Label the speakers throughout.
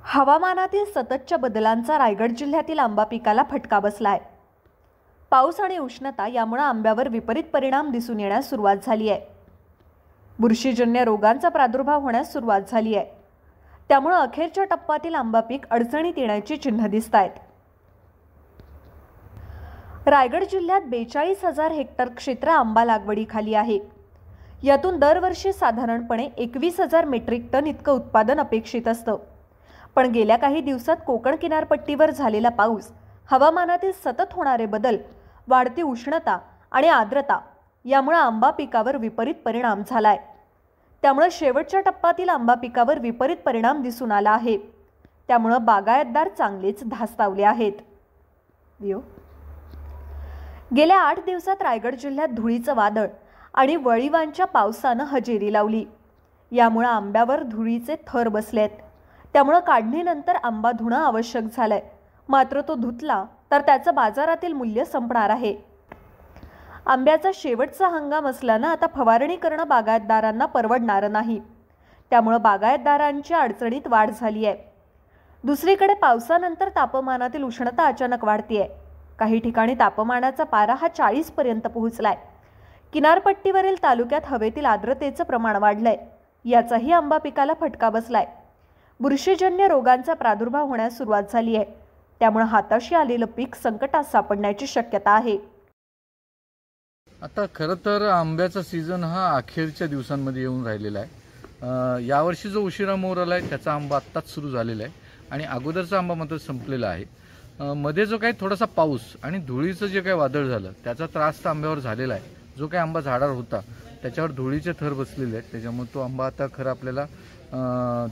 Speaker 1: हवामानातील सततच्या बदलांचा रायगड जिल्ह्यातील आंबा पिकाला फटका बसलाय। पाऊस आणि उष्णता यामुळे आंब्यावर विपरीत परिणाम दिसून येण्यास सुरुवात झाली आहे। बुरशीजन्य रोगांचा प्रादुर्भाव होण्यास सुरुवात झाली आहे। त्यामुळे अखेरच्या टप्प्यातील आंबा पीक अडचणीत येण्याची चिन्ह दिसतायत। रायगड जिल्ह्यात 42,000 हेक्टर क्षेत्र आंबा लागवडीखाली आहे। यातून दरवर्षी साधारणपणे 21,000 मेट्रिक टन इतकं उत्पादन अपेक्षित असतं। पण गेल्या काही दिवसात कोकण किनारपट्टीवर झालेला पाऊस, हवामानातील सतत होणारे बदल, वाढती उष्णता आणि आर्द्रता यामुळे आंबा पिकावर विपरीत परिणाम झालाय। त्यामुळे शेवटच्या टप्प्यातील आंबा पिकावर विपरीत परिणाम दिसून आला आहे। त्यामुळे बागायतदार चांगलेच धास्तावले आहेत। गेल्या 8 दिवसात रायगड जिल्ह्यात धुळीचं वादळ आणि वळीवांच्या पावसानं हजेरी लावली। यामुळे आंब्यावर धुळीचे थर बसलेत। त्यामुळे काढणीनंतर आंबा धुणं आवश्यक झालंय। मात्र तो धुतला तर त्याचं बाजारातील मूल्य संपणार आहे। आंब्याचा शेवटचा हंगाम असल्यानं आता फवारणी करणं बागायतदारांना परवडणार नाही। त्यामुळे बागायतदारांच्या अडचणीत वाढ झाली आहे। दुसरीकडे पावसानंतर तापमानातील उष्णता अचानक वाढतीये। काही ठिकाणी तापमानाचा पारा हा 40 पर्यंत पोहोचलाय। किनारपट्टीवरील तालुक्यात हवेतील आर्द्रतेचं प्रमाण वाढलंय। याचाही आंबा पिकाला फटका बसलाय। बुरशीजन्य रोगांचा प्रादुर्भाव होण्यास सुरुवात झाली आहे। त्यामुळे हाताशी आलेलं पीक संकटात सापडण्याची शक्यता आहे।
Speaker 2: आता खरं तर आंब्याचा सीझन हा अखेरच्या दिवसांमध्ये येऊन राहिलेला आहे। यावर्षी जो उशिरा मोहर आलाय त्याचा आंबा आत्ताच सुरू झालेला आहे आणि अगोदरचा आंबा मात्र संपलेला आहे। मध्ये जो काही थोडासा पाऊस आणि धुळीचं जे काही वादळ झालं त्याचा त्रास तर आंब्यावर झालेला आहे। जो काही आंबा झाडावर होता त्याच्यावर धुळीचे थर बसलेले आहेत। त्याच्यामुळे तो आंबा आता खरं आपल्याला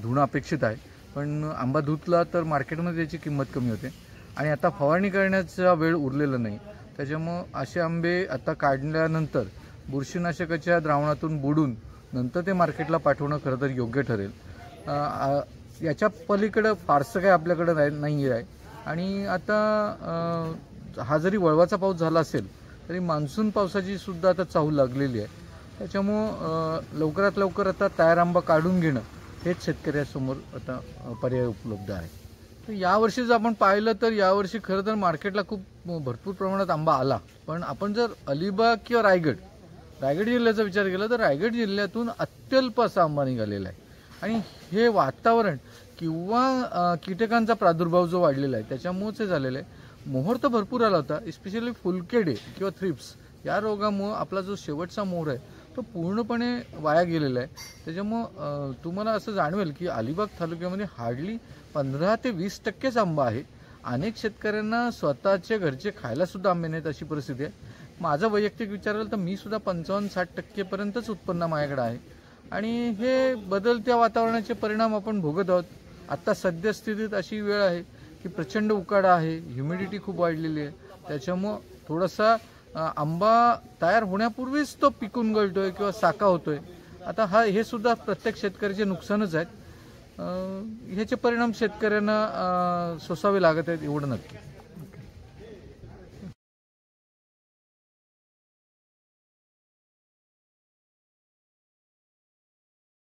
Speaker 2: धुणं अपेक्षित आहे। पण आंबा धुतला तर मार्केटमध्ये त्याची किंमत कमी होते आणि आता फवारणी करण्याचा वेळ उरलेला नाही। त्याच्यामुळे असे आंबे आता काढल्यानंतर बुरशीनाशकाच्या द्रावणातून बुडून नंतर ते मार्केटला पाठवणं खरं तर योग्य ठरेल। याच्या पलीकडे फारसं काही आपल्याकडे नाही आहे। आणि आता हा जरी वळवाचा पाऊस झाला असेल तरी मान्सून पावसाची सुद्धा आता चाहूल लागलेली आहे। त्याच्यामुळे लवकरात लवकर आता तयार आंबा काढून घेणं हेच शेतकऱ्यासमोर आता पर्याय उपलब्ध आहे। तर यावर्षी जर आपण पाहिलं तर यावर्षी खरं तर मार्केटला खूप भरपूर प्रमाणात आंबा आला। पण आपण जर अलिबाग किंवा रायगड जिल्ह्याचा विचार केला तर रायगड जिल्ह्यातून अत्यल्प असा आंबा निघालेला आहे। आणि हे वातावरण किंवा कीटकांचा प्रादुर्भाव जो वाढलेला आहे त्याच्यामुळेच हे झालेलं आहे। मोहर तर भरपूर आला होता, स्पेशली फुलकेडे किंवा थ्रिप्स या रोगामुळे आपला जो शेवटचा मोहर आहे तो पूर्णपणे वाया गेलेला आहे। त्याच्यामुळं तुम्हाला असं जाणवेल की अलिबाग तालुक्यामध्ये हार्डली 15 ते 20% आंबा आहे। अनेक शेतकऱ्यांना स्वतःचे घरचे खायला सुद्धा आंबे नाहीत अशी परिस्थिती आहे। माझा वैयक्तिक विचाराल तर मी सुद्धा 55-60% पर्यंतच उत्पन्न माझ्याकडे आहे। आणि हे बदलत्या वातावरणाचे परिणाम आपण भोगत आहोत। आता सद्यस्थितीत अशी वेळ आहे की प्रचंड उकाडा आहे, ह्युमिडिटी खूप वाढलेली आहे। त्याच्यामुळं थोडासा आंबा तयार होण्यापूर्वीच तो पिकून गळतोय किंवा साका होतोय। आता हे सुद्धा प्रत्येक शेतकऱ्याचे नुकसानच आहेत। ह्याचे परिणाम शेतकऱ्यांना सोसावे लागत आहेत एवढं नक्की।